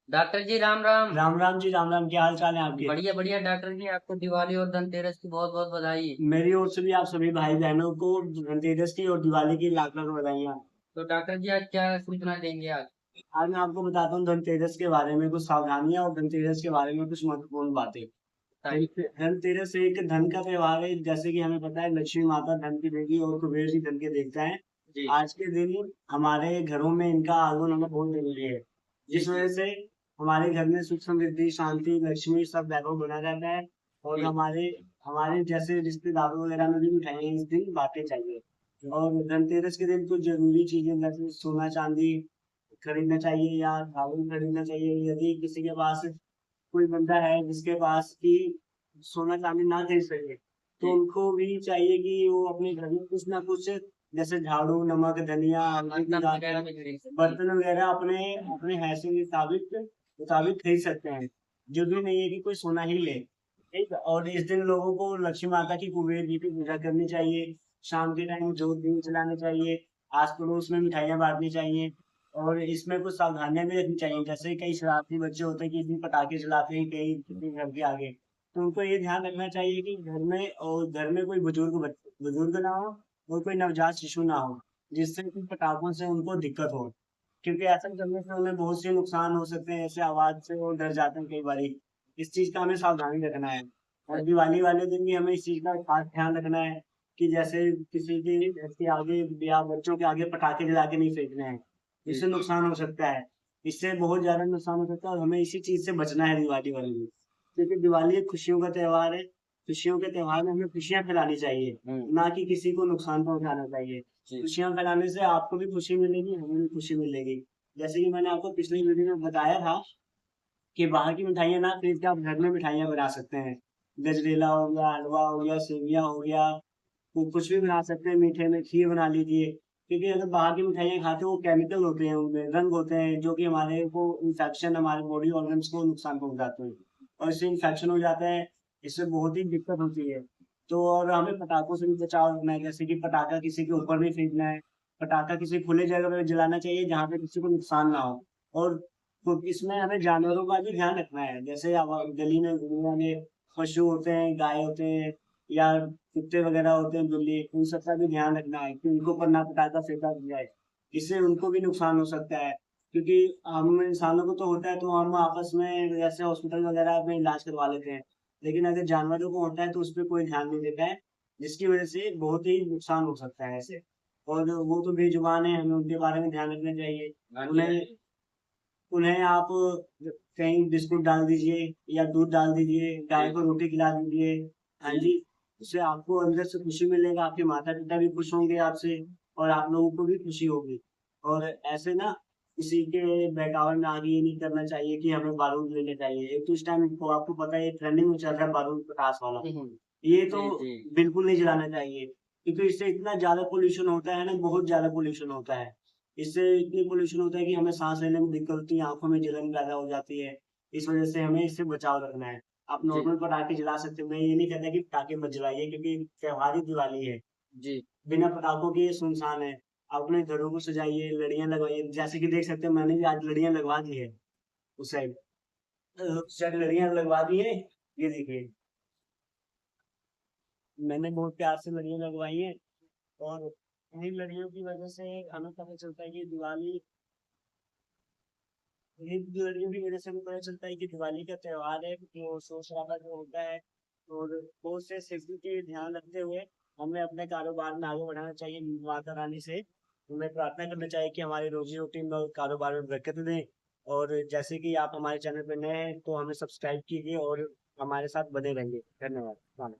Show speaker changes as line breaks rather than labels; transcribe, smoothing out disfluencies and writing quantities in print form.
Doctor जी राम राम।
राम राम जी, राम राम। क्या हाल चाल है आपके?
बढ़िया बढ़िया डॉक्टर जी, आपको दिवाली और धनतेरस की बहुत बहुत बधाई।
मेरी ओर से भी आप सभी भाई बहनों को धनतेरस की और दिवाली की लाख लाख बधाइयाँ।
तो डॉक्टर जी आज क्या सूचना देंगे आज?
आज मैं आपको बताता हूँ धनतेरस के बारे में कुछ सावधानियां और धनतेरस के बारे में कुछ महत्वपूर्ण बातें।
बताइए।
धनतेरस एक धन का त्योहार है। जैसे कि हमें पता है लक्ष्मी माता धन की देवी और कुबेर जी धन के देवता है।
जी
आज के दिन हमारे घरों में इनका आगमन होना बहुत जरूरी है,
जी
जिस
जी
वजह से हमारे घर में सुख समृद्धि शांति लक्ष्मी सब वैभव बना रहता है। और
जी
हमारे हमारे जैसे रिश्तेदारों वगैरह में भी मिठाइयाँ इस दिन बांटनी चाहिए। और धनतेरस के दिन कुछ जरूरी चीजें जैसे सोना चांदी खरीदना चाहिए या साबुन खरीदना चाहिए। यदि किसी के पास कोई बंदा है जिसके पास की सोना चांदी ना खरीद सके, तो
जी।
उनको भी चाहिए कि वो अपने घर में कुछ ना कुछ जैसे झाड़ू नमक धनिया हल्दी की
बर्तन वगैरह
दातुन
भी खरीद सकते हैं।
बर्तन वगैरह अपने अपने हैसियत के मुताबिक मुताबिक खरीद सकते हैं। जरूरी नहीं है कि कोई सोना ही ले। ठीक है। और इस दिन लोगों को लक्ष्मी माता की कुबेर जी की पूजा करनी चाहिए। शाम के टाइम जोत दीप जलाने चाहिए। आस पड़ोस में मिठाइयाँ बांटनी चाहिए। और इसमें कुछ सावधानियां भी रखनी चाहिए। जैसे कई शरारती बच्चे होते हैं कि इतनी पटाखे चलाते हैं कहीं किसी घर के आगे, तो उनको ये ध्यान रखना चाहिए कि घर में कोई बुजुर्ग ना हो और कोई नवजात शिशु ना हो, जिससे कि पटाखों से उनको दिक्कत हो। क्योंकि ऐसा करने से उन्हें बहुत से नुकसान हो सकते हैं। ऐसे आवाज से वो डर जाते हैं कई बारी। इस चीज का हमें सावधानी रखना है। और दिवाली वाले दिन भी हमें इस चीज का खास ध्यान रखना है कि जैसे किसी के घर के आगे या बच्चों के आगे पटाखे जला के नहीं फेंकने हैं।
जी
इससे नुकसान हो सकता है। इससे बहुत ज्यादा नुकसान हो सकता है और हमें इसी चीज से बचना है दिवाली वाले दिन। क्योंकि दिवाली एक खुशियों का त्योहार है। खुशियों के त्योहार में हमें खुशियां फैलानी चाहिए, ना कि किसी को नुकसान पहुंचाना चाहिए।
जी
खुशियां फैलाने से आपको भी खुशी मिलेगी, हमें भी खुशी मिलेगी। जैसे कि मैंने आपको पिछली वीडियो में बताया था कि बाहर की मिठाइयाँ ना खरीद के आप घर में मिठाइयाँ बना सकते हैं। गजरेला हो गया, हलवा हो गया, सेवियाँ हो गया, वो कुछ भी बना सकते हैं। मीठे में खीर बना लीजिए। क्योंकि अगर बाहर की मिठाइयाँ खाते हो वो केमिकल होते हैं, उनमें रंग होते हैं जो कि हमारे को इन्फेक्शन हमारे बॉडी ऑर्गन्स को नुकसान पहुंचाते हैं। और इससे इन्फेक्शन हो जाता है। इससे बहुत ही दिक्कत होती है। तो और हमें पटाखों से भी बचाव रखना है। जैसे कि पटाखा किसी के ऊपर नहीं फेंकना है। पटाखा किसी खुले जगह पे जलाना चाहिए जहाँ पे किसी को नुकसान ना हो। और तो इसमें हमें जानवरों का भी ध्यान रखना है। जैसे अब गली में घूमने वाले पशु होते हैं, गाय होते हैं या कुत्ते वगैरह होते हैं, बिल्ली, उन सब का भी ध्यान रखना है कि उनको पर ना पटाखा फेंका जाए। इससे उनको भी नुकसान हो सकता है। क्योंकि हम इंसानों को तो होता है तो हम आपस में जैसे हॉस्पिटल वगैरह में इलाज करवा लेते हैं। लेकिन अगर जानवरों को होता है तो उस पर कोई ध्यान नहीं देता है, जिसकी वजह से बहुत ही नुकसान हो सकता है ऐसे। और वो तो बेजुबान है, हमें उनके बारे में ध्यान रखना चाहिए।
हाँ जी हाँ
उन्हें
जी।
उन्हें आप कहीं बिस्कुट डाल दीजिए या दूध डाल दीजिए, गाय
जी
को रोटी खिला दीजिए। हाँ जी। उससे आपको अंदर से खुशी मिलेगा, आपके माता पिता भी खुश होंगे आपसे और आप लोगों को भी खुशी होगी। और ऐसे ना किसी के बहकावे में आगे ये नहीं करना चाहिए कि हमें बारूद लेने चाहिए। एक तो इस टाइम को आपको पता है ट्रेंडिंग में चल रहा है बारूद पटास वाला। ये तो
जी जी।
बिल्कुल नहीं जलाना चाहिए। क्योंकि इससे इतना ज्यादा पोल्यूशन होता है ना, बहुत ज्यादा पोल्यूशन होता है। इससे इतनी पोल्यूशन होता है कि हमें सांस लेने में दिक्कत होती है, आंखों में जलन पैदा हो जाती है। इस वजह से हमें इससे बचाव रखना है। आप
जी
नॉर्मल पटाखे जला सकते हो, मैं ये नहीं कहता कि पटाखे मत जलाइए क्योंकि त्योहार ही दिवाली है।
जी
बिना पटाखों के ये सुनसान है। आप अपने घरों को सजाइए, लड़ियां लगवाइए। जैसे कि देख सकते हैं मैंने भी आज लड़ियां लगवा दी है उस साइड। उस साइड लड़ियां लगवा दी है। ये देखिए, मैंने बहुत प्यार से लड़ियां लगवाई है। और इन्हीं लड़ियों की वजह से हमें पता चलता है कि दिवाली, ये लड़ियों की वजह से हमें पता चलता है कि दिवाली का त्योहार है। तो शोर शराबा जो होता है और बहुत से सेफ्टी के ध्यान रखते हुए हमें अपने कारोबार में आगे बढ़ाना चाहिए। माता रानी से हमें प्रार्थना करना चाहिए कि हमारी रोजी रोटी में और कारोबार में बरकत दें। और जैसे कि आप हमारे चैनल पर नए हैं तो हमें सब्सक्राइब कीजिए और हमारे साथ बने रहिए। धन्यवाद।